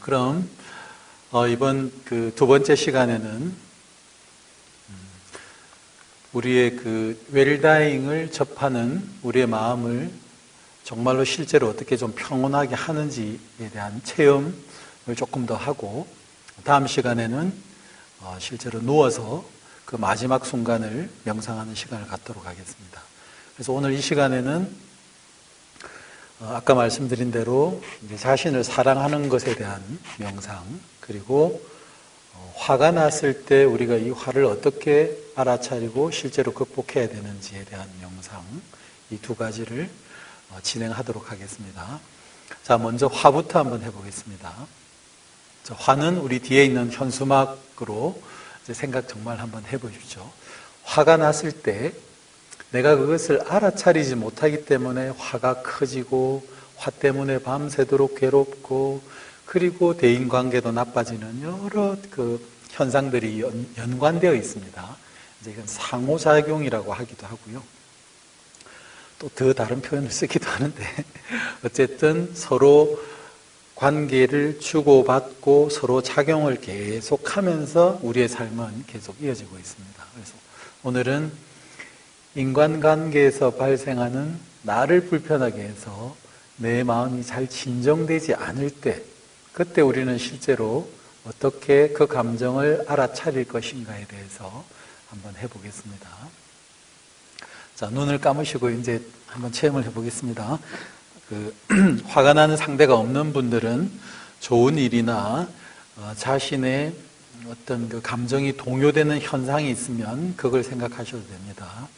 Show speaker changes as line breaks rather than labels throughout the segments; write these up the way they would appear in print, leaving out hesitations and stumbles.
그럼 이번 그 두 번째 시간에는 우리의 그 웰다잉을 접하는 우리의 마음을 정말로 실제로 어떻게 좀 평온하게 하는지에 대한 체험을 조금 더 하고, 다음 시간에는 실제로 누워서 그 마지막 순간을 명상하는 시간을 갖도록 하겠습니다. 그래서 오늘 이 시간에는 아까 말씀드린 대로 이제 자신을 사랑하는 것에 대한 명상, 그리고 화가 났을 때 우리가 이 화를 어떻게 알아차리고 실제로 극복해야 되는지에 대한 명상, 이 두 가지를 진행하도록 하겠습니다. 자, 먼저 화부터 한번 해보겠습니다. 자, 화는 우리 뒤에 있는 현수막으로 이제 생각 정말 한번 해보십시오. 화가 났을 때 내가 그것을 알아차리지 못하기 때문에 화가 커지고, 화 때문에 밤새도록 괴롭고, 그리고 대인관계도 나빠지는 여러 그 현상들이 연관되어 있습니다. 이제 이건 상호작용이라고 하기도 하고요. 또 더 다른 표현을 쓰기도 하는데, 어쨌든 서로 관계를 주고받고 서로 작용을 계속하면서 우리의 삶은 계속 이어지고 있습니다. 그래서 오늘은 인간관계에서 발생하는 나를 불편하게 해서 내 마음이 잘 진정되지 않을 때, 그때 우리는 실제로 어떻게 그 감정을 알아차릴 것인가에 대해서 한번 해보겠습니다. 자, 눈을 감으시고 이제 한번 체험을 해보겠습니다. 화가 나는 상대가 없는 분들은 좋은 일이나 자신의 어떤 그 감정이 동요되는 현상이 있으면 그걸 생각하셔도 됩니다.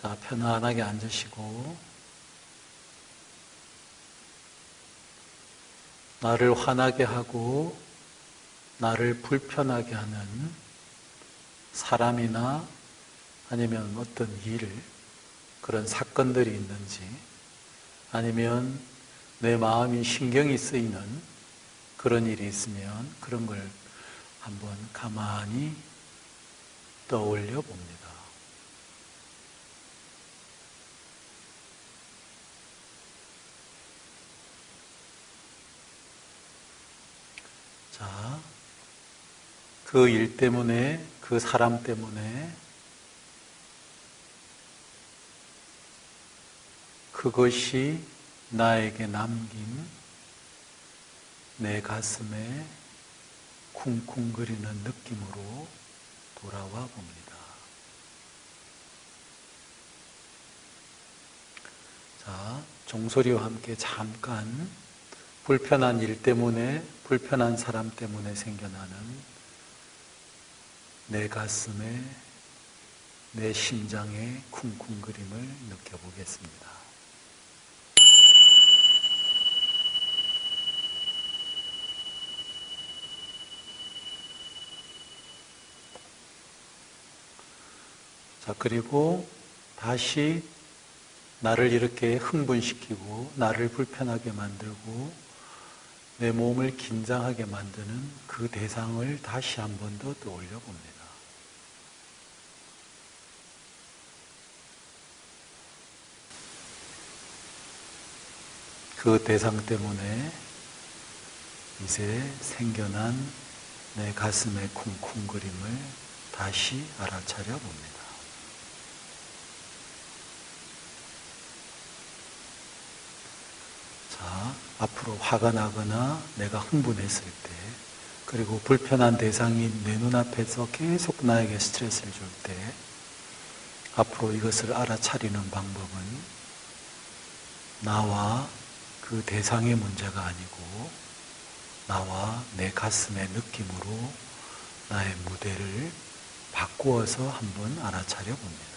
자, 편안하게 앉으시고, 나를 화나게 하고 나를 불편하게 하는 사람이나 아니면 어떤 일, 그런 사건들이 있는지, 아니면 내 마음이 신경이 쓰이는 그런 일이 있으면 그런 걸 한번 가만히 떠올려 봅니다. 자, 그 일 때문에, 그 사람 때문에 그것이 나에게 남긴 내 가슴에 쿵쿵거리는 느낌으로 돌아와 봅니다. 자, 종소리와 함께 잠깐 불편한 일 때문에, 불편한 사람 때문에 생겨나는 내 가슴에, 내 심장의 쿵쿵거림을 느껴보겠습니다. 자, 그리고 다시 나를 이렇게 흥분시키고 나를 불편하게 만들고 내 몸을 긴장하게 만드는 그 대상을 다시 한 번 더 떠올려 봅니다. 그 대상 때문에 이제 생겨난 내 가슴의 쿵쿵거림을 다시 알아차려 봅니다. 자, 앞으로 화가 나거나 내가 흥분했을 때, 그리고 불편한 대상이 내 눈앞에서 계속 나에게 스트레스를 줄 때, 앞으로 이것을 알아차리는 방법은 나와 그 대상의 문제가 아니고 나와 내 가슴의 느낌으로 나의 무대를 바꾸어서 한번 알아차려 봅니다.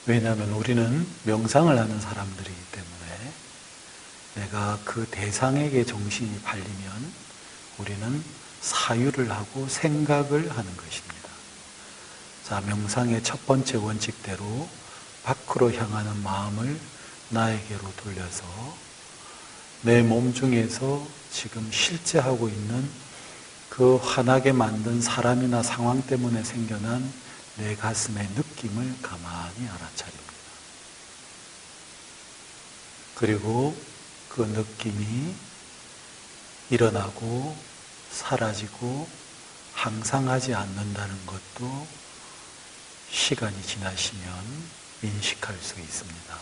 왜냐하면 우리는 명상을 하는 사람들이기 때문에 내가 그 대상에게 정신이 팔리면 우리는 사유를 하고 생각을 하는 것입니다. 자, 명상의 첫 번째 원칙대로 밖으로 향하는 마음을 나에게로 돌려서 내 몸 중에서 지금 실제하고 있는 그 화나게 만든 사람이나 상황 때문에 생겨난 내 가슴의 느낌을 가만히 알아차립니다. 그리고 그 느낌이 일어나고 사라지고 항상 하지 않는다는 것도 시간이 지나시면 인식할 수 있습니다.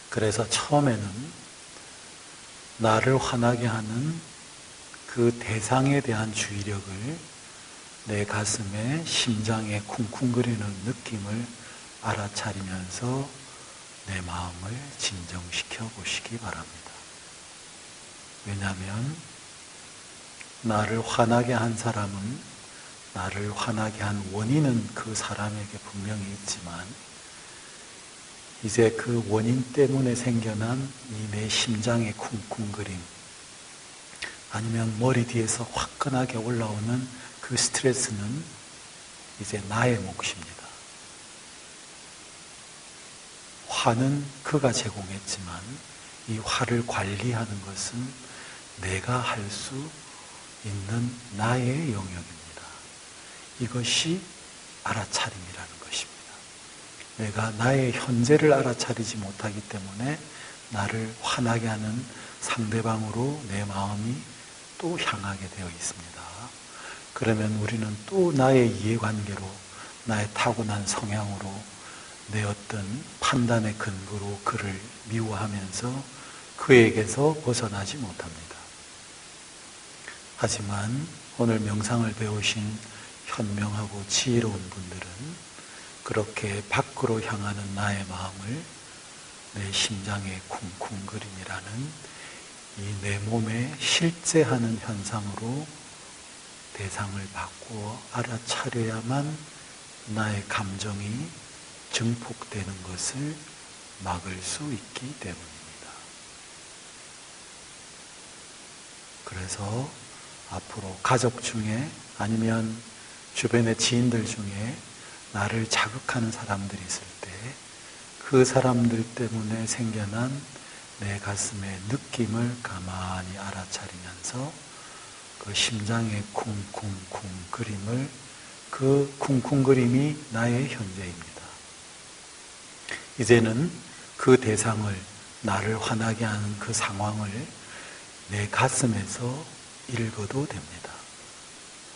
그래서 처음에는 나를 화나게 하는 그 대상에 대한 주의력을 내 가슴에 심장에 쿵쿵거리는 느낌을 알아차리면서 내 마음을 진정시켜 보시기 바랍니다. 왜냐하면 나를 화나게 한 사람은 나를 화나게 한 원인은 그 사람에게 분명히 있지만 이제 그 원인 때문에 생겨난 이 내 심장의 쿵쿵거림 아니면 머리 뒤에서 화끈하게 올라오는 그 스트레스는 이제 나의 몫입니다. 화는 그가 제공했지만 이 화를 관리하는 것은 내가 할 수 있는 나의 영역입니다. 이것이 알아차림이라는 것입니다. 내가 나의 현재를 알아차리지 못하기 때문에 나를 화나게 하는 상대방으로 내 마음이 또 향하게 되어 있습니다. 그러면 우리는 또 나의 이해관계로, 나의 타고난 성향으로, 내 어떤 판단의 근거로 그를 미워하면서 그에게서 벗어나지 못합니다. 하지만 오늘 명상을 배우신 현명하고 지혜로운 분들은 그렇게 밖으로 향하는 나의 마음을 내 심장의 쿵쿵거림이라는 이 내 몸에 실제하는 현상으로 대상을 바꾸어 알아차려야만 나의 감정이 증폭되는 것을 막을 수 있기 때문입니다. 그래서 앞으로 가족 중에 아니면 주변의 지인들 중에 나를 자극하는 사람들이 있을 때 그 사람들 때문에 생겨난 내 가슴의 느낌을 가만히 알아차리면서 그 심장의 쿵쿵쿵 그림을 그 쿵쿵거림이 나의 현재입니다. 이제는 그 대상을 나를 화나게 하는 그 상황을 내 가슴에서 읽어도 됩니다.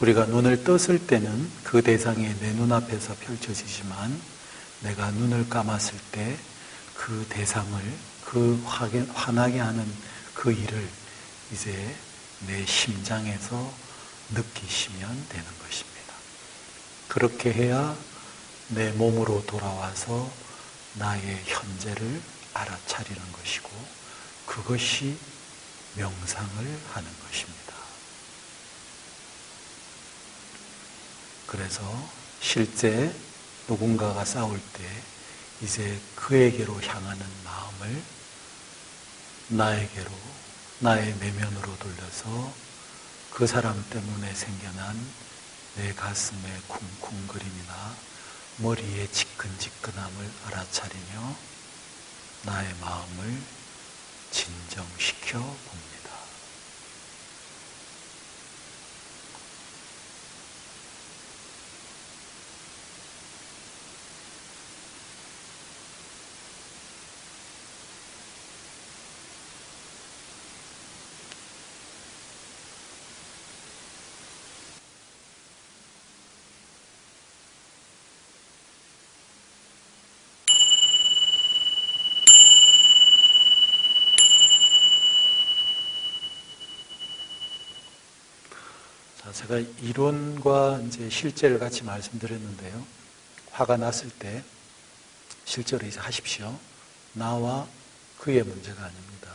우리가 눈을 떴을 때는 그 대상이 내 눈앞에서 펼쳐지지만 내가 눈을 감았을 때 그 대상을 그 화나게 하는 그 일을 이제 내 심장에서 느끼시면 되는 것입니다. 그렇게 해야 내 몸으로 돌아와서 나의 현재를 알아차리는 것이고 그것이 명상을 하는 것입니다. 그래서 실제 누군가가 싸울 때 이제 그에게로 향하는 마음을 나에게로, 나의 내면으로 돌려서 그 사람 때문에 생겨난 내 가슴의 쿵쿵거림이나 머리의 지끈지끈함을 알아차리며 나의 마음을 진정시켜 봅니다. 제가 이론과 이제 실제를 같이 말씀드렸는데요. 화가 났을 때 실제로 이제 하십시오. 나와 그의 문제가 아닙니다.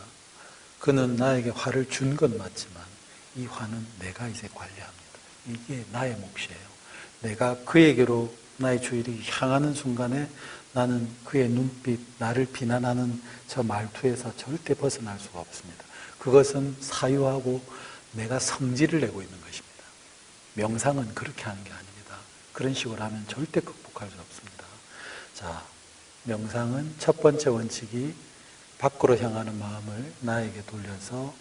그는 나에게 화를 준 건 맞지만 이 화는 내가 이제 관리합니다. 이게 나의 몫이에요. 내가 그에게로 나의 주의력이 향하는 순간에 나는 그의 눈빛, 나를 비난하는 저 말투에서 절대 벗어날 수가 없습니다. 그것은 사유하고 내가 성질을 내고 있는 것입니다. 명상은 그렇게 하는 게 아닙니다. 그런 식으로 하면 절대 극복할 수 없습니다. 자, 명상은 첫 번째 원칙이 밖으로 향하는 마음을 나에게 돌려서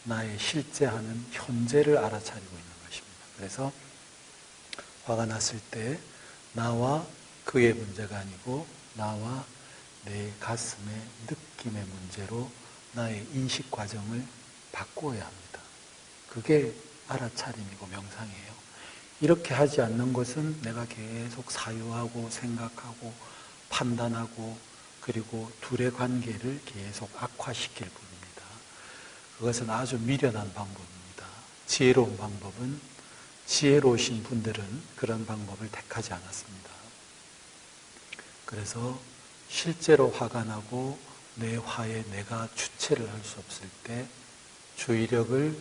나의 실제하는 현재를 알아차리고 있는 것입니다. 그래서 화가 났을 때 나와 그의 문제가 아니고 나와 내 가슴의 느낌의 문제로 나의 인식 과정을 바꾸어야 합니다. 그게 알아차림이고 명상이에요. 이렇게 하지 않는 것은 내가 계속 사유하고 생각하고 판단하고 그리고 둘의 관계를 계속 악화시킬 뿐입니다. 그것은 아주 미련한 방법입니다. 지혜로운 방법은 지혜로우신 분들은 그런 방법을 택하지 않았습니다. 그래서 실제로 화가 나고 내 화에 내가 주체를 할 수 없을 때 주의력을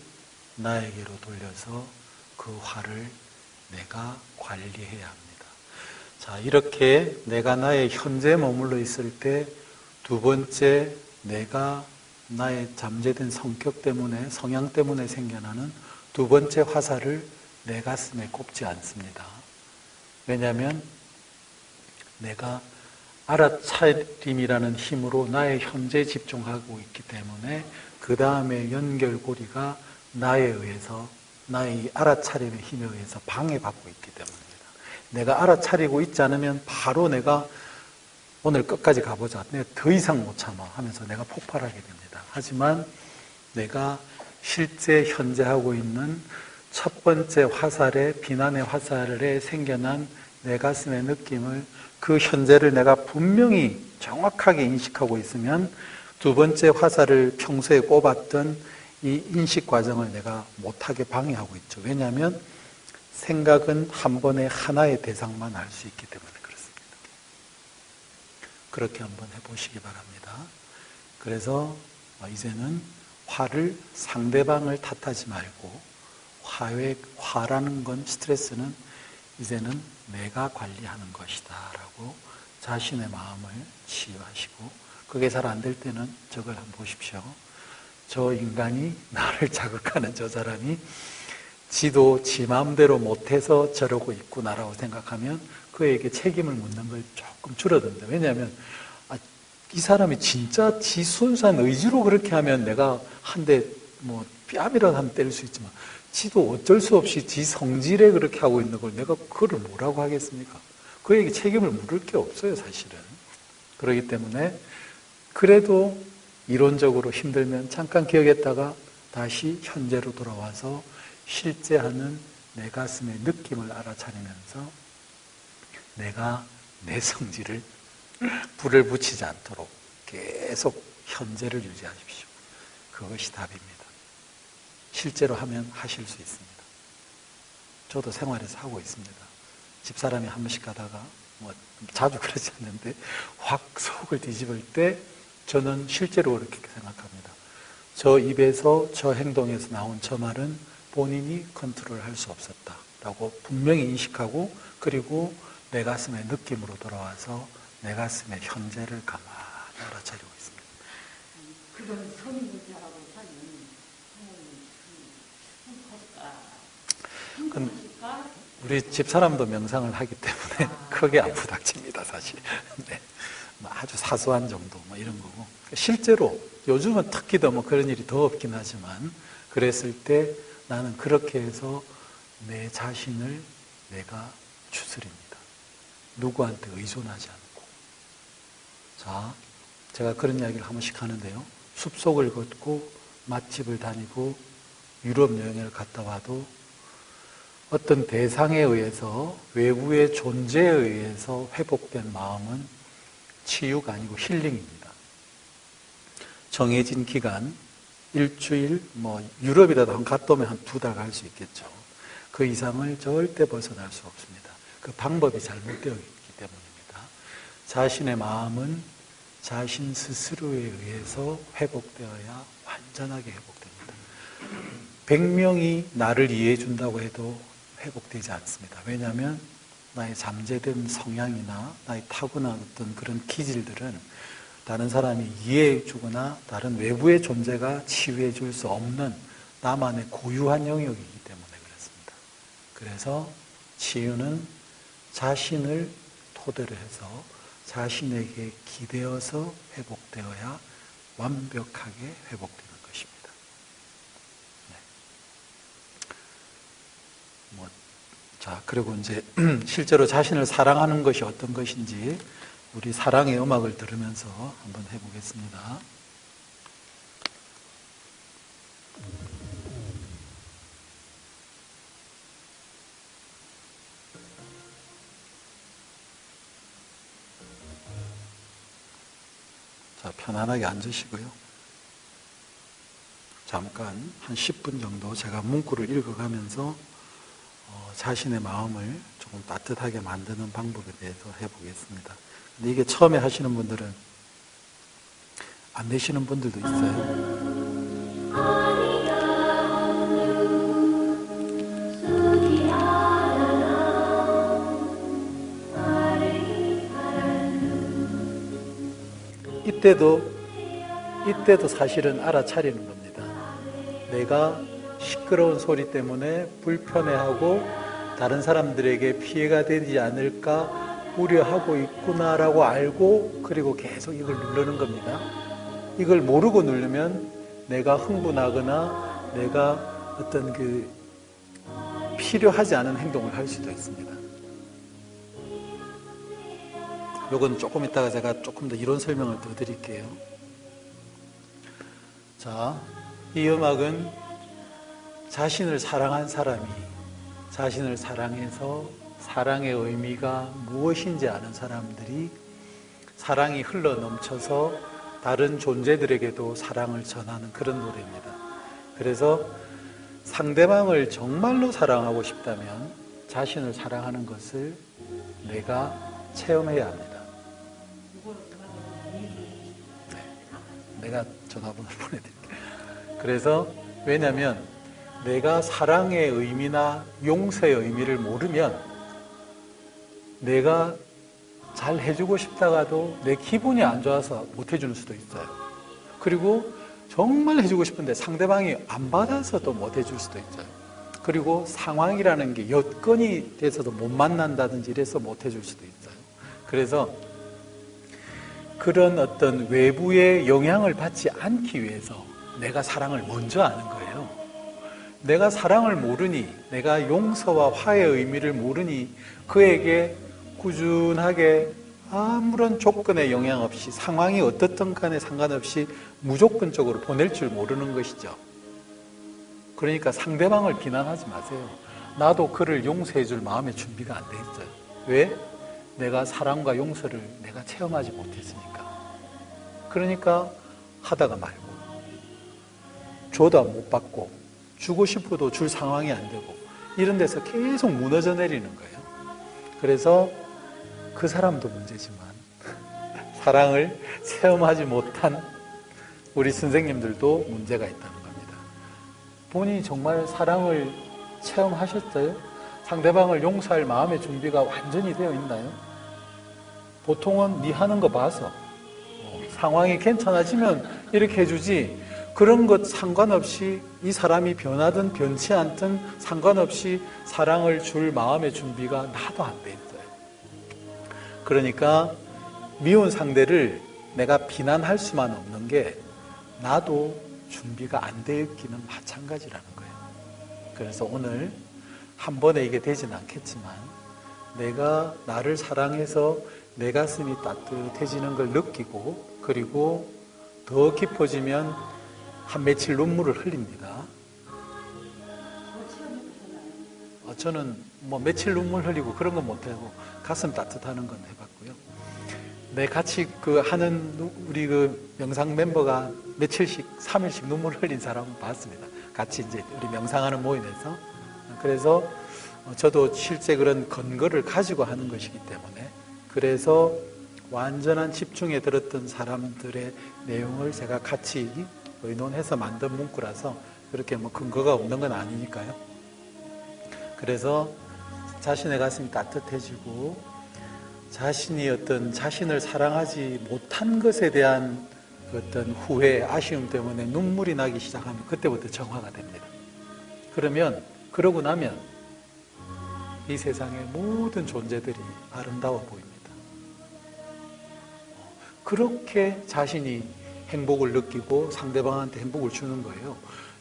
나에게로 돌려서 그 화를 내가 관리해야 합니다. 자, 이렇게 내가 나의 현재에 머물러 있을 때 두 번째, 내가 나의 잠재된 성격 때문에, 성향 때문에 생겨나는 두 번째 화살을 내 가슴에 꼽지 않습니다. 왜냐하면 내가 알아차림이라는 힘으로 나의 현재에 집중하고 있기 때문에 그 다음에 연결고리가 나에 의해서, 나의 알아차림의 힘에 의해서 방해받고 있기 때문입니다. 내가 알아차리고 있지 않으면 바로 내가 오늘 끝까지 가보자, 내가 더 이상 못 참아 하면서 내가 폭발하게 됩니다. 하지만 내가 실제 현재 하고 있는 첫 번째 화살에, 비난의 화살에 생겨난 내 가슴의 느낌을, 그 현재를 내가 분명히 정확하게 인식하고 있으면 두 번째 화살을 평소에 꼽았던 이 인식 과정을 내가 못하게 방해하고 있죠. 왜냐하면 생각은 한 번에 하나의 대상만 알 수 있기 때문에 그렇습니다. 그렇게 한번 해보시기 바랍니다. 그래서 이제는 화를, 상대방을 탓하지 말고 화라는 건, 스트레스는 이제는 내가 관리하는 것이다 라고 자신의 마음을 치유하시고, 그게 잘 안 될 때는 저걸 한번 보십시오. 저 인간이, 나를 자극하는 저 사람이 지도 지 마음대로 못해서 저러고 있구나라고 생각하면 그에게 책임을 묻는 걸 조금 줄어든다. 왜냐하면 이 사람이 진짜 지 순수한 의지로 그렇게 하면 내가 한 대 뺨이라도 하면 때릴 수 있지만, 지도 어쩔 수 없이 지 성질에 그렇게 하고 있는 걸 내가 그거를 뭐라고 하겠습니까? 그에게 책임을 물을 게 없어요, 사실은. 그렇기 때문에 그래도 이론적으로 힘들면 잠깐 기억했다가 다시 현재로 돌아와서 실제 하는 내 가슴의 느낌을 알아차리면서 내가 내 성질을 불을 붙이지 않도록 계속 현재를 유지하십시오. 그것이 답입니다. 실제로 하면 하실 수 있습니다. 저도 생활에서 하고 있습니다. 집사람이 한 번씩 가다가, 자주 그러지 않는데 확 속을 뒤집을 때 저는 실제로 그렇게 생각합니다. 저 입에서, 저 행동에서 나온 저 말은 본인이 컨트롤할 수 없었다라고 분명히 인식하고, 그리고 내 가슴의 느낌으로 돌아와서 내 가슴의 현재를 가만히 알아차리고 있습니다.
그런 선임자라고 하는 힘들까?
우리 집사람도 명상을 하기 때문에 크게 안 부닥칩니다, 사실. 네. 아주 사소한 정도, 이런 거고. 실제로 요즘은 특히 더 그런 일이 더 없긴 하지만, 그랬을 때 나는 그렇게 해서 내 자신을 내가 추스립니다. 누구한테 의존하지 않고. 자, 제가 그런 이야기를 한 번씩 하는데요. 숲속을 걷고 맛집을 다니고 유럽 여행을 갔다 와도 어떤 대상에 의해서, 외부의 존재에 의해서 회복된 마음은 치유가 아니고 힐링입니다. 정해진 기간, 일주일, 유럽이라도 한 갔다 오면 한 2달 갈 수 있겠죠. 그 이상을 절대 벗어날 수 없습니다. 그 방법이 잘못되어 있기 때문입니다. 자신의 마음은 자신 스스로에 의해서 회복되어야 완전하게 회복됩니다. 100명이 나를 이해해 준다고 해도 회복되지 않습니다. 왜냐하면 나의 잠재된 성향이나 나의 타고난 어떤 그런 기질들은 다른 사람이 이해해 주거나 다른 외부의 존재가 치유해 줄 수 없는 나만의 고유한 영역이기 때문에 그렇습니다. 그래서 치유는 자신을 토대로 해서 자신에게 기대어서 회복되어야 완벽하게 회복되는 것입니다. 네. 자, 그리고 이제 실제로 자신을 사랑하는 것이 어떤 것인지 우리 사랑의 음악을 들으면서 한번 해보겠습니다. 자, 편안하게 앉으시고요. 잠깐 한 10분 정도 제가 문구를 읽어가면서 자신의 마음을 조금 따뜻하게 만드는 방법에 대해서 해보겠습니다. 근데 이게 처음에 하시는 분들은 안 되시는 분들도 있어요. 이때도 사실은 알아차리는 겁니다. 내가 시끄러운 소리 때문에 불편해하고 다른 사람들에게 피해가 되지 않을까 우려하고 있구나라고 알고 그리고 계속 이걸 누르는 겁니다. 이걸 모르고 누르면 내가 흥분하거나 내가 어떤 필요하지 않은 행동을 할 수도 있습니다. 요건 조금 이따가 제가 조금 더 이론 설명을 더 드릴게요. 자, 이 음악은 자신을 사랑한 사람이 자신을 사랑해서 사랑의 의미가 무엇인지 아는 사람들이 사랑이 흘러 넘쳐서 다른 존재들에게도 사랑을 전하는 그런 노래입니다. 그래서 상대방을 정말로 사랑하고 싶다면 자신을 사랑하는 것을 내가 체험해야 합니다. 내가 전화번호를 보내드릴게요. 그래서 왜냐하면 내가 사랑의 의미나 용서의 의미를 모르면 내가 잘 해주고 싶다가도 내 기분이 안 좋아서 못 해주는 수도 있어요. 그리고 정말 해주고 싶은데 상대방이 안 받아서 또 못 해줄 수도 있어요. 그리고 상황이라는 게 여건이 돼서도 못 만난다든지 이래서 못 해줄 수도 있어요. 그래서 그런 어떤 외부의 영향을 받지 않기 위해서 내가 사랑을 먼저 아는 거예요. 내가 사랑을 모르니, 내가 용서와 화해의 의미를 모르니 그에게 꾸준하게 아무런 조건에 영향 없이 상황이 어떻든 간에 상관없이 무조건적으로 보낼 줄 모르는 것이죠. 그러니까 상대방을 비난하지 마세요. 나도 그를 용서해 줄 마음의 준비가 안 돼 있어요. 왜? 내가 사랑과 용서를 내가 체험하지 못했으니까. 그러니까 하다가 말고 줘도 못 받고 주고 싶어도 줄 상황이 안 되고 이런 데서 계속 무너져 내리는 거예요. 그래서 그 사람도 문제지만 사랑을 체험하지 못한 우리 선생님들도 문제가 있다는 겁니다. 본인이 정말 사랑을 체험하셨어요? 상대방을 용서할 마음의 준비가 완전히 되어 있나요? 보통은 네 하는 거 봐서 상황이 괜찮아지면 이렇게 해주지 그런 것 상관없이 이 사람이 변하든 변치 않든 상관없이 사랑을 줄 마음의 준비가 나도 안 돼 있어요. 그러니까 미운 상대를 내가 비난할 수만 없는 게 나도 준비가 안 되어 있기는 마찬가지라는 거예요. 그래서 오늘 한 번에 이게 되진 않겠지만 내가 나를 사랑해서 내 가슴이 따뜻해지는 걸 느끼고 그리고 더 깊어지면 한 며칠 눈물을 흘립니다. 저는 며칠 눈물 흘리고 그런 건 못하고 가슴 따뜻하는 건 해봤고요. 네, 같이 하는 우리 명상 멤버가 며칠씩 3일씩 눈물 흘린 사람은 봤습니다. 같이 이제 우리 명상하는 모임에서. 그래서 저도 실제 그런 근거를 가지고 하는 것이기 때문에 그래서 완전한 집중에 들었던 사람들의 내용을 제가 같이 의논해서 만든 문구라서 그렇게 근거가 없는 건 아니니까요. 그래서 자신의 가슴이 따뜻해지고 자신이 어떤 자신을 사랑하지 못한 것에 대한 어떤 후회, 아쉬움 때문에 눈물이 나기 시작하면 그때부터 정화가 됩니다. 그러고 나면 이 세상의 모든 존재들이 아름다워 보입니다. 그렇게 자신이 행복을 느끼고 상대방한테 행복을 주는 거예요.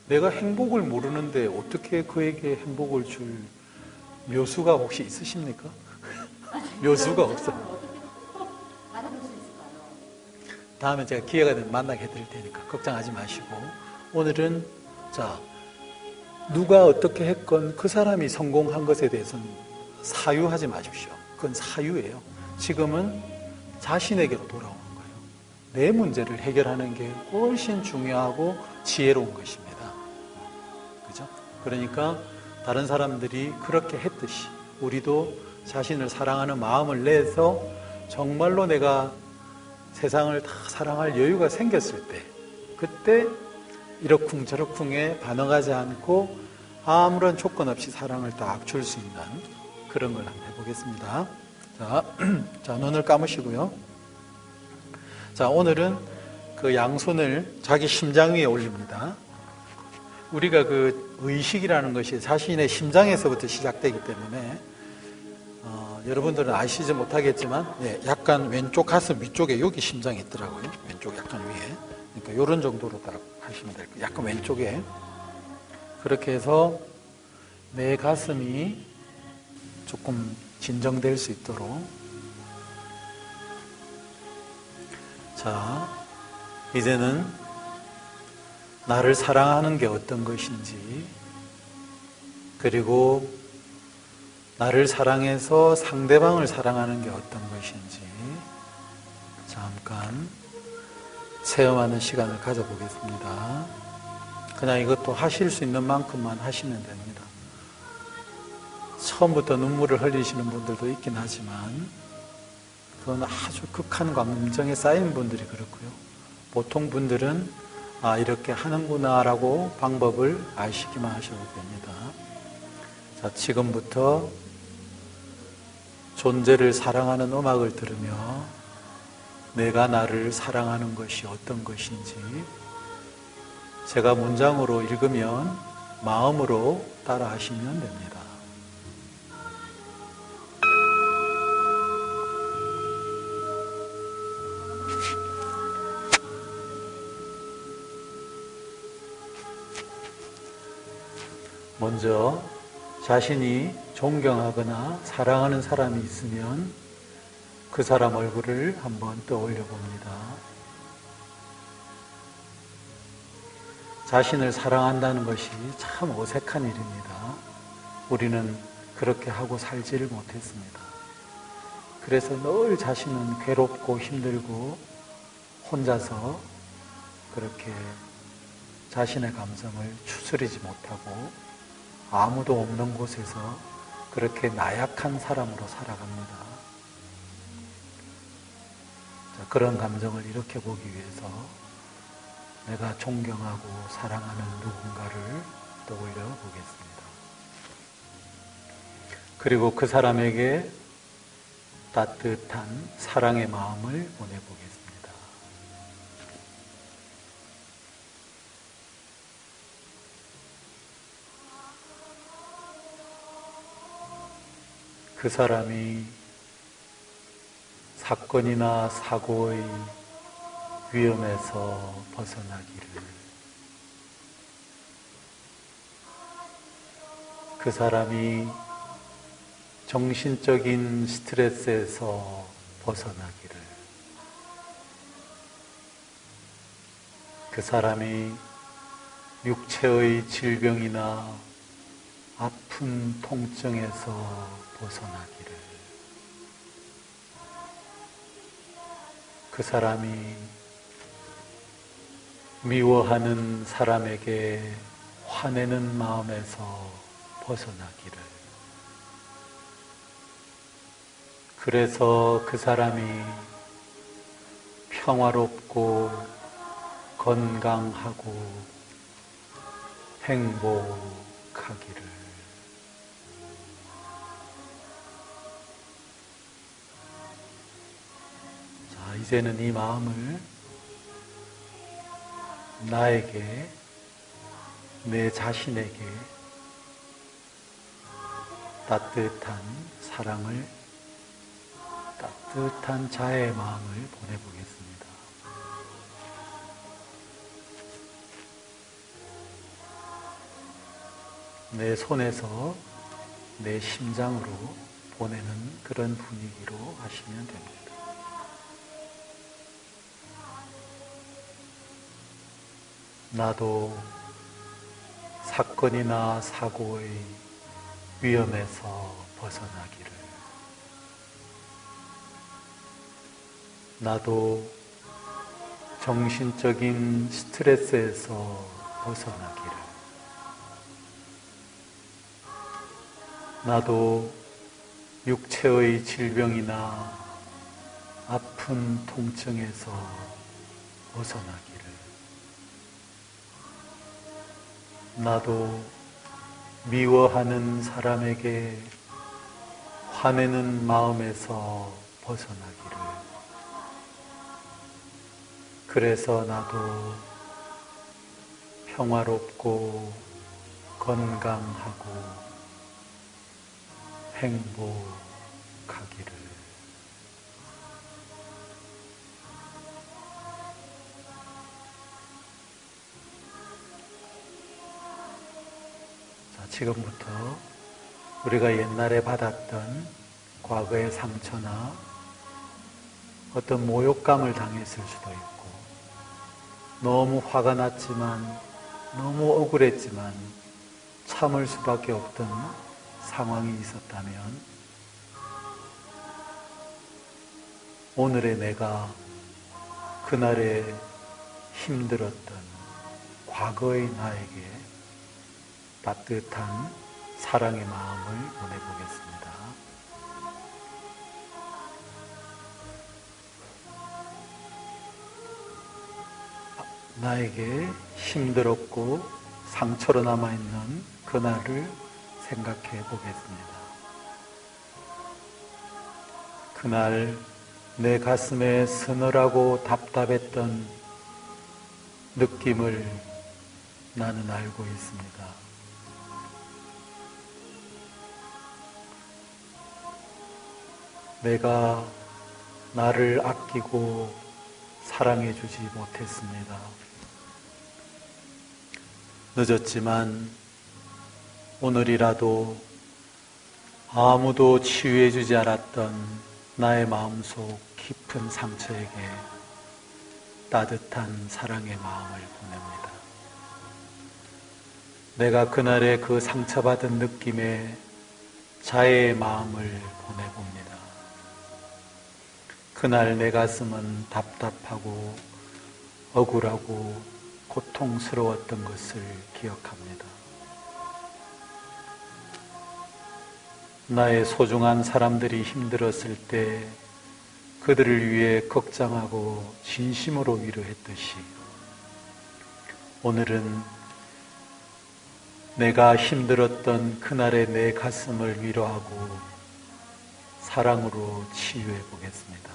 내가 행복을 모르는데 어떻게 그에게 행복을 줄 묘수가 혹시 있으십니까? 묘수가 없어요. 다음에 제가 기회가 되면 만나게 해드릴 테니까 걱정하지 마시고, 오늘은 자, 누가 어떻게 했건 그 사람이 성공한 것에 대해서는 사유하지 마십시오. 그건 사유예요. 지금은 자신에게로 돌아오는 거예요. 내 문제를 해결하는 게 훨씬 중요하고 지혜로운 것입니다. 그죠? 그러니까 다른 사람들이 그렇게 했듯이 우리도 자신을 사랑하는 마음을 내서 정말로 내가 세상을 다 사랑할 여유가 생겼을 때, 그때 이러쿵저러쿵에 반응하지 않고 아무런 조건 없이 사랑을 딱 줄 수 있는 그런 걸 한번 해보겠습니다. 자, 눈을 감으시고요. 자, 오늘은 그 양손을 자기 심장 위에 올립니다. 우리가 그 의식이라는 것이 자신의 심장에서부터 시작되기 때문에 여러분들은 아시지 못하겠지만, 약간 왼쪽 가슴 위쪽에 여기 심장이 있더라고요. 왼쪽 약간 위에. 그러니까 이런 정도로 딱 하시면 될 거예요. 약간 왼쪽에. 그렇게 해서 내 가슴이 조금 진정될 수 있도록. 자, 이제는 나를 사랑하는 게 어떤 것인지, 그리고 나를 사랑해서 상대방을 사랑하는 게 어떤 것인지 잠깐 체험하는 시간을 가져보겠습니다. 그냥 이것도 하실 수 있는 만큼만 하시면 됩니다. 처음부터 눈물을 흘리시는 분들도 있긴 하지만 그건 아주 극한 감정에 쌓인 분들이 그렇고요. 보통 분들은 이렇게 하는구나 라고 방법을 아시기만 하셔도 됩니다. 자, 지금부터 존재를 사랑하는 음악을 들으며 내가 나를 사랑하는 것이 어떤 것인지 제가 문장으로 읽으면 마음으로 따라 하시면 됩니다. 먼저 자신이 존경하거나 사랑하는 사람이 있으면 그 사람 얼굴을 한번 떠올려 봅니다. 자신을 사랑한다는 것이 참 어색한 일입니다. 우리는 그렇게 하고 살지를 못했습니다. 그래서 늘 자신은 괴롭고 힘들고 혼자서 그렇게 자신의 감정을 추스리지 못하고 아무도 없는 곳에서 그렇게 나약한 사람으로 살아갑니다. 자, 그런 감정을 일으켜보기 위해서 내가 존경하고 사랑하는 누군가를 떠올려 보겠습니다. 그리고 그 사람에게 따뜻한 사랑의 마음을 보내보겠습니다. 그 사람이 사건이나 사고의 위험에서 벗어나기를, 그 사람이 정신적인 스트레스에서 벗어나기를, 그 사람이 육체의 질병이나 아픈 통증에서 벗어나기를, 그 사람이 미워하는 사람에게 화내는 마음에서 벗어나기를, 그래서 그 사람이 평화롭고 건강하고 행복하기를. 자, 이제는 이 마음을 나에게, 내 자신에게 따뜻한 사랑을, 따뜻한 자애의 마음을 보내보겠습니다. 내 손에서 내 심장으로 보내는 그런 분위기로 하시면 됩니다. 나도 사건이나 사고의 위험에서 벗어나기를, 나도 정신적인 스트레스에서 벗어나기를, 나도 육체의 질병이나 아픈 통증에서 벗어나기를, 나도 미워하는 사람에게 화내는 마음에서 벗어나기를, 그래서 나도 평화롭고 건강하고 행복하기를. 자, 지금부터 우리가 옛날에 받았던 과거의 상처나 어떤 모욕감을 당했을 수도 있고, 너무 화가 났지만, 너무 억울했지만 참을 수밖에 없던 상황이 있었다면, 오늘의 내가 그날의 힘들었던 과거의 나에게 따뜻한 사랑의 마음을 보내보겠습니다. 나에게 힘들었고 상처로 남아있는 그날을 생각해 보겠습니다. 그날 내 가슴에 서늘하고 답답했던 느낌을 나는 알고 있습니다. 내가 나를 아끼고 사랑해 주지 못했습니다. 늦었지만 오늘이라도 아무도 치유해 주지 않았던 나의 마음속 깊은 상처에게 따뜻한 사랑의 마음을 보냅니다. 내가 그날의 그 상처받은 느낌에 자애의 마음을 보내봅니다. 그날 내 가슴은 답답하고 억울하고 고통스러웠던 것을 기억합니다. 나의 소중한 사람들이 힘들었을 때 그들을 위해 걱정하고 진심으로 위로했듯이, 오늘은 내가 힘들었던 그날의 내 가슴을 위로하고 사랑으로 치유해 보겠습니다.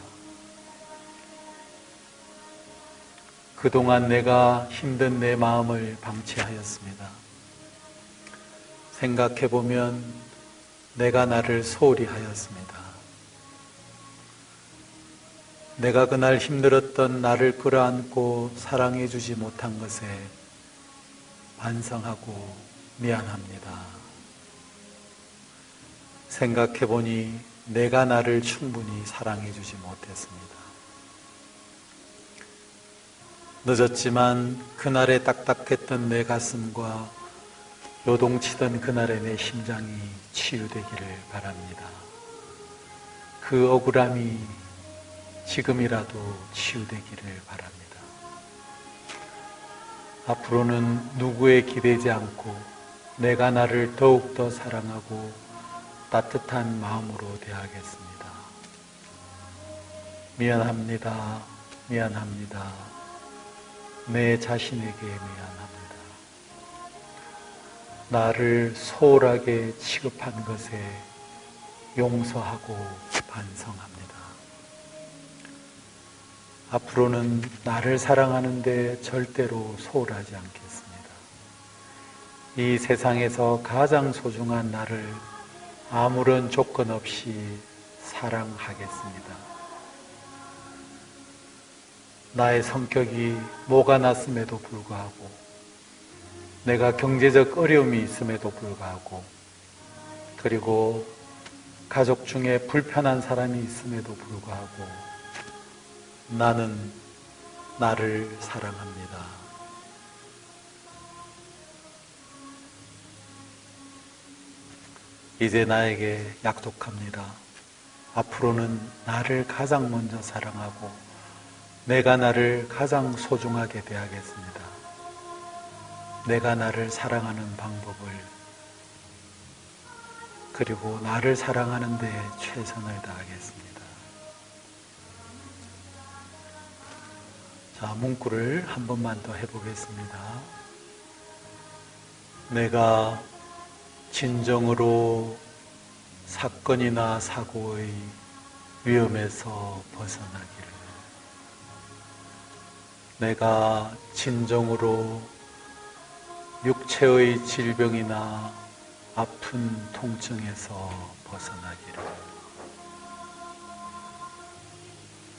그동안 내가 힘든 내 마음을 방치하였습니다. 생각해보면 내가 나를 소홀히 하였습니다. 내가 그날 힘들었던 나를 끌어안고 사랑해 주지 못한 것에 반성하고 미안합니다. 생각해보니 내가 나를 충분히 사랑해 주지 못했습니다. 늦었지만 그날의 딱딱했던 내 가슴과 요동치던 그날의 내 심장이 치유되기를 바랍니다. 그 억울함이 지금이라도 치유되기를 바랍니다. 앞으로는 누구에 기대지 않고 내가 나를 더욱더 사랑하고 따뜻한 마음으로 대하겠습니다. 미안합니다. 미안합니다. 내 자신에게 미안합니다. 나를 소홀하게 취급한 것에 용서하고 반성합니다. 앞으로는 나를 사랑하는데 절대로 소홀하지 않겠습니다. 이 세상에서 가장 소중한 나를 아무런 조건 없이 사랑하겠습니다. 나의 성격이 모가 났음에도 불구하고, 내가 경제적 어려움이 있음에도 불구하고, 그리고 가족 중에 불편한 사람이 있음에도 불구하고 나는 나를 사랑합니다. 이제 나에게 약속합니다. 앞으로는 나를 가장 먼저 사랑하고 내가 나를 가장 소중하게 대하겠습니다. 내가 나를 사랑하는 방법을 그리고 나를 사랑하는 데에 최선을 다하겠습니다. 자, 문구를 한 번만 더 해보겠습니다. 내가 진정으로 사건이나 사고의 위험에서 벗어나기를, 내가 진정으로 육체의 질병이나 아픈 통증에서 벗어나기를,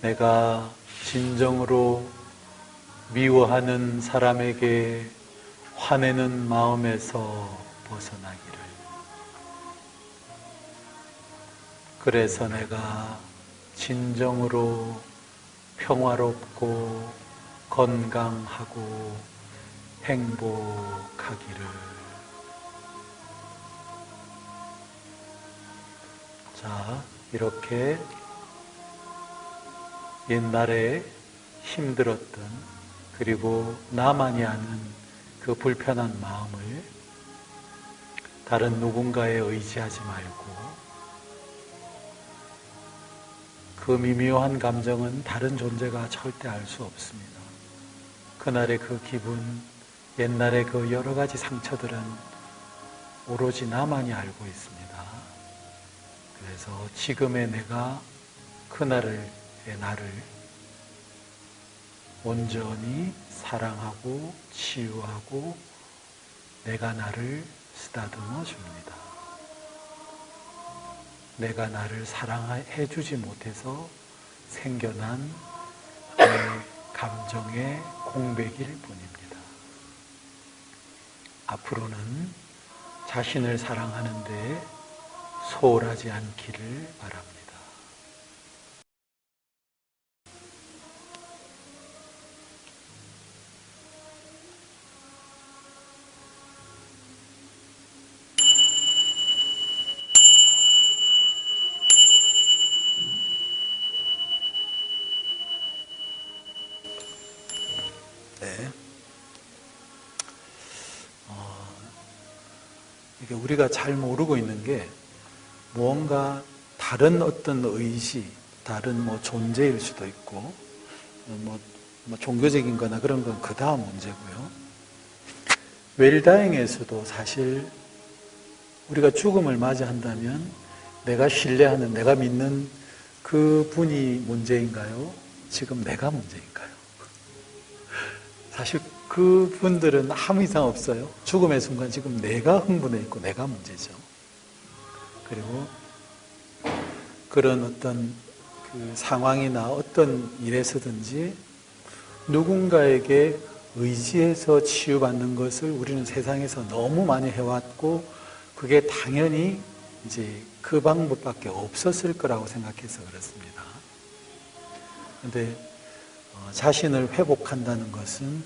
내가 진정으로 미워하는 사람에게 화내는 마음에서 벗어나기를, 그래서 내가 진정으로 평화롭고 건강하고 행복하기를. 자, 이렇게 옛날에 힘들었던 그리고 나만이 아는 그 불편한 마음을 다른 누군가에 의지하지 말고, 그 미묘한 감정은 다른 존재가 절대 알 수 없습니다. 그날의 그 기분, 옛날의 그 여러 가지 상처들은 오로지 나만이 알고 있습니다. 그래서 지금의 내가 그날의 나를 온전히 사랑하고 치유하고 내가 나를 쓰다듬어 줍니다. 내가 나를 사랑해 주지 못해서 생겨난 내 감정의 공백일 뿐입니다. 앞으로는 자신을 사랑하는데 소홀하지 않기를 바랍니다. 네. 이게 우리가 잘 모르고 있는 게 무언가 다른 어떤 의지, 다른 존재일 수도 있고, 종교적인 거나 그런 건 그 다음 문제고요. 웰다잉에서도 사실 우리가 죽음을 맞이한다면 내가 신뢰하는, 내가 믿는 그 분이 문제인가요? 지금 내가 문제인가요? 사실 그 분들은 아무 이상 없어요. 죽음의 순간 지금 내가 흥분해 있고 내가 문제죠. 그리고 그런 어떤 그 상황이나 어떤 일에서든지 누군가에게 의지해서 치유받는 것을 우리는 세상에서 너무 많이 해왔고, 그게 당연히 이제 그 방법밖에 없었을 거라고 생각해서 그렇습니다. 그런데 자신을 회복한다는 것은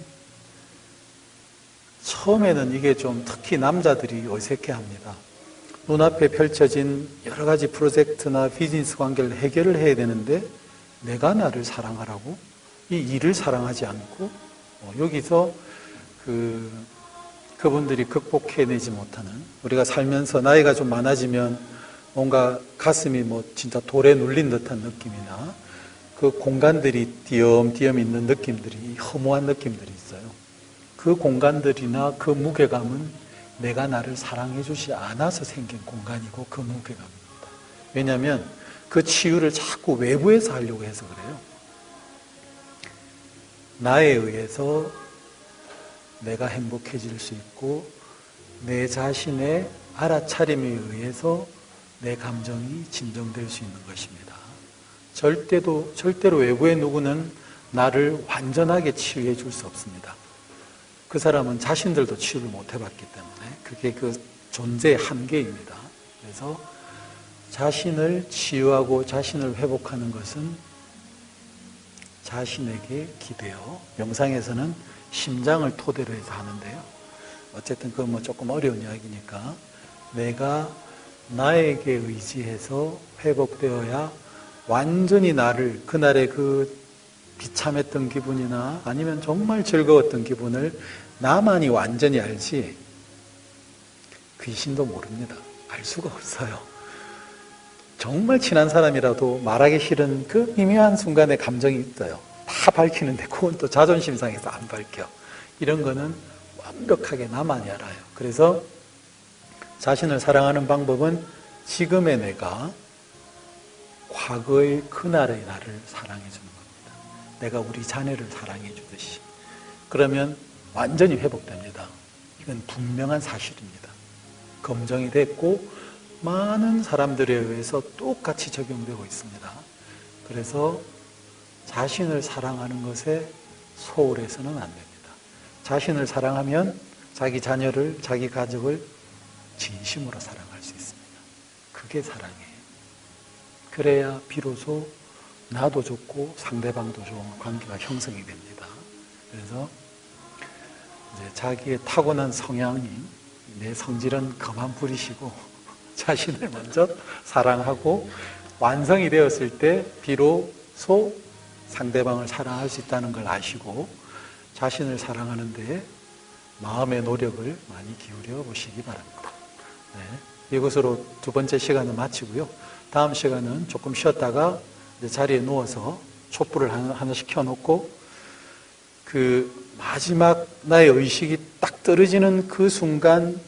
처음에는 이게 좀 특히 남자들이 어색해 합니다. 눈앞에 펼쳐진 여러 가지 프로젝트나 비즈니스 관계를 해결을 해야 되는데 내가 나를 사랑하라고? 이 일을 사랑하지 않고 여기서 그분들이 극복해내지 못하는, 우리가 살면서 나이가 좀 많아지면 뭔가 가슴이 진짜 돌에 눌린 듯한 느낌이나 그 공간들이 띄엄띄엄 있는 느낌들이, 허무한 느낌들이 있어요. 그 공간들이나 그 무게감은 내가 나를 사랑해 주지 않아서 생긴 공간이고 그 무게감입니다. 왜냐하면 그 치유를 자꾸 외부에서 하려고 해서 그래요. 나에 의해서 내가 행복해질 수 있고 내 자신의 알아차림에 의해서 내 감정이 진정될 수 있는 것입니다. 절대로 외부의 누구는 나를 완전하게 치유해 줄 수 없습니다. 그 사람은 자신들도 치유를 못 해봤기 때문에 그게 그 존재의 한계입니다. 그래서 자신을 치유하고 자신을 회복하는 것은 자신에게 기대어, 명상에서는 심장을 토대로 해서 하는데요. 어쨌든 그건 조금 어려운 이야기니까 내가 나에게 의지해서 회복되어야 완전히 나를 그날의 그 비참했던 기분이나 아니면 정말 즐거웠던 기분을 나만이 완전히 알지 귀신도 모릅니다. 알 수가 없어요. 정말 친한 사람이라도 말하기 싫은 그 미묘한 순간의 감정이 있어요. 다 밝히는데 그건 또 자존심 상해서 안 밝혀. 이런 거는 완벽하게 나만이 알아요. 그래서 자신을 사랑하는 방법은 지금의 내가 과거의 그날의 나를 사랑해 주는 겁니다. 내가 우리 자녀를 사랑해 주듯이. 그러면 완전히 회복됩니다. 이건 분명한 사실입니다. 검증이 됐고 많은 사람들에 의해서 똑같이 적용되고 있습니다. 그래서 자신을 사랑하는 것에 소홀해서는 안 됩니다. 자신을 사랑하면 자기 자녀를, 자기 가족을 진심으로 사랑할 수 있습니다. 그게 사랑이에요. 그래야 비로소 나도 좋고 상대방도 좋은 관계가 형성이 됩니다. 그래서 이제 자기의 타고난 성향이 내 성질은 그만 부리시고 자신을 먼저 사랑하고 완성이 되었을 때 비로소 상대방을 사랑할 수 있다는 걸 아시고 자신을 사랑하는 데 마음의 노력을 많이 기울여 보시기 바랍니다. 네, 이것으로 두 번째 시간은 마치고요. 다음 시간은 조금 쉬었다가 이제 자리에 누워서 촛불을 하나씩 켜놓고 그 마지막 나의 의식이 딱 떨어지는 그 순간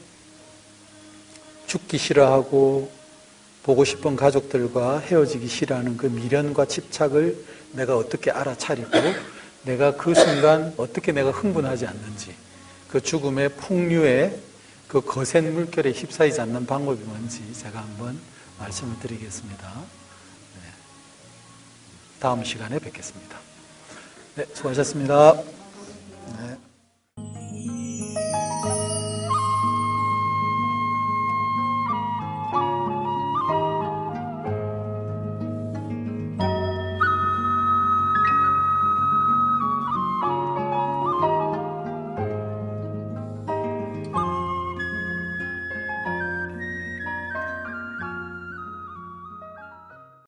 죽기 싫어하고 보고 싶은 가족들과 헤어지기 싫어하는 그 미련과 집착을 내가 어떻게 알아차리고 내가 그 순간 어떻게 내가 흥분하지 않는지 그 죽음의 폭류에 그 거센 물결에 휩싸이지 않는 방법이 뭔지 제가 한번 말씀을 드리겠습니다. 네. 다음 시간에 뵙겠습니다. 네, 수고하셨습니다. 네.